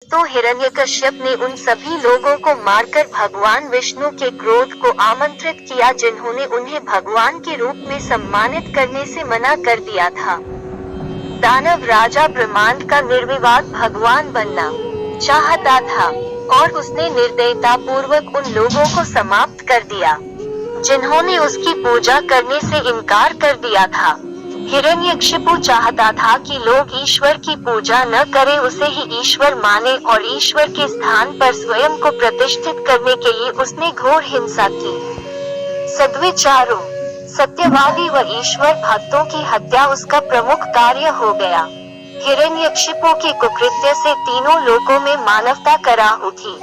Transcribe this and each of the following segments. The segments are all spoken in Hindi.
दोस्तों, हिरण्यकश्यप ने उन सभी लोगों को मारकर भगवान विष्णु के क्रोध को आमंत्रित किया जिन्होंने उन्हें भगवान के रूप में सम्मानित करने से मना कर दिया था। दानव राजा ब्रह्मांड का निर्विवाद भगवान बनना चाहता था और उसने निर्दयता पूर्वक उन लोगों को समाप्त कर दिया जिन्होंने उसकी पूजा करने से इनकार कर दिया था। हिरण्यकशिपु चाहता था कि लोग ईश्वर की पूजा न करें, उसे ही ईश्वर माने और ईश्वर के स्थान पर स्वयं को प्रतिष्ठित करने के लिए उसने घोर हिंसा की। सद्विचारों, सत्यवादी व ईश्वर भक्तों की हत्या उसका प्रमुख कार्य हो गया। हिरण्यकशिपु के कुकृत्य से तीनों लोकों में मानवता कराह उठी।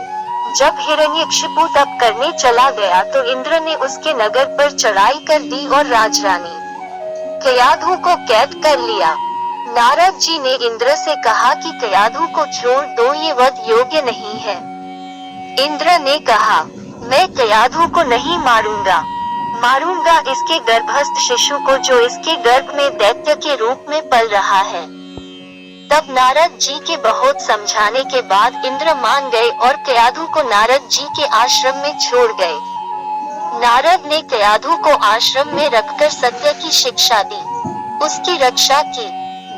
जब हिरण्यकशिपु तप करने चला गया तो इंद्र ने उसके नगर पर चढ़ाई कर दी और राजरानी कयाधु को कैद कर लिया। नारद जी ने इंद्र से कहा कि कयाधु को छोड़ दो, ये वध योग्य नहीं है। इंद्र ने कहा, मैं कयाधु को नहीं मारूंगा इसके गर्भस्थ शिशु को जो इसके गर्भ में दैत्य के रूप में पल रहा है। तब नारद जी के बहुत समझाने के बाद इंद्र मान गए और कयाधु को नारद जी के आश्रम में छोड़ गए। नारद ने कयाधु को आश्रम में रखकर सत्य की शिक्षा दी, उसकी रक्षा की।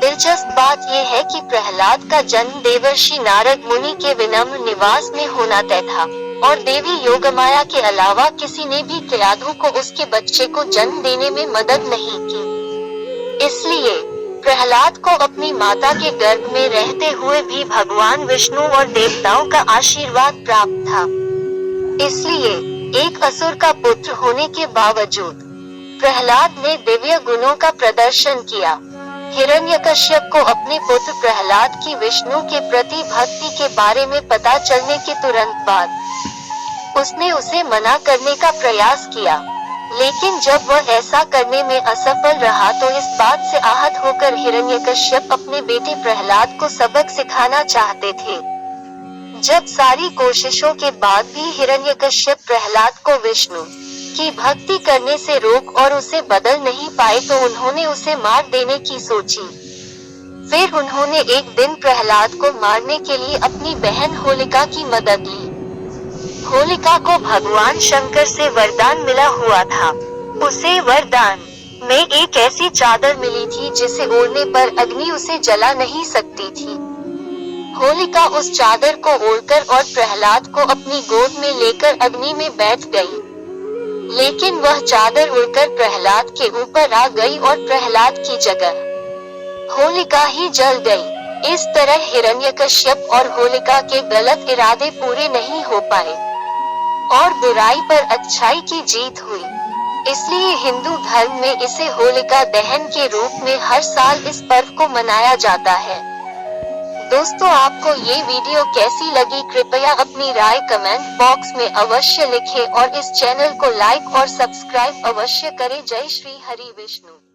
दिलचस्प बात यह है कि प्रहलाद का जन्म देवर्षि नारद मुनि के विनम्र निवास में होना तय था और देवी योगमाया के अलावा किसी ने भी कयाधु को उसके बच्चे को जन्म देने में मदद नहीं की। इसलिए प्रहलाद को अपनी माता के गर्भ में रहते हुए भी भगवान विष्णु और देवताओं का आशीर्वाद प्राप्त था। इसलिए एक असुर का पुत्र होने के बावजूद प्रहलाद ने दिव्य गुणों का प्रदर्शन किया। हिरण्यकश्यप को अपने पुत्र प्रहलाद की विष्णु के प्रति भक्ति के बारे में पता चलने के तुरंत बाद उसने उसे मना करने का प्रयास किया, लेकिन जब वह ऐसा करने में असफल रहा तो इस बात से आहत होकर हिरण्यकश्यप अपने बेटे प्रहलाद को सबक सिखाना चाहते थे। जब सारी कोशिशों के बाद भी हिरण्यकश्यप प्रहलाद को विष्णु की भक्ति करने से रोक और उसे बदल नहीं पाए तो उन्होंने उसे मार देने की सोची। फिर उन्होंने एक दिन प्रहलाद को मारने के लिए अपनी बहन होलिका की मदद ली। होलिका को भगवान शंकर से वरदान मिला हुआ था। उसे वरदान में एक ऐसी चादर मिली थी जिसे ओढ़ने पर अग्नि उसे जला नहीं सकती थी। होलिका उस चादर को ओढ़कर और प्रहलाद को अपनी गोद में लेकर अग्नि में बैठ गई, लेकिन वह चादर उड़कर प्रहलाद के ऊपर आ गई और प्रहलाद की जगह होलिका ही जल गई। इस तरह हिरण्यकश्यप और होलिका के गलत इरादे पूरे नहीं हो पाए और बुराई पर अच्छाई की जीत हुई। इसलिए हिंदू धर्म में इसे होलिका दहन के रूप में हर साल इस पर्व को मनाया जाता है। दोस्तों, आपको ये वीडियो कैसी लगी कृपया अपनी राय कमेंट बॉक्स में अवश्य लिखें और इस चैनल को लाइक और सब्सक्राइब अवश्य करें। जय श्री हरि विष्णु।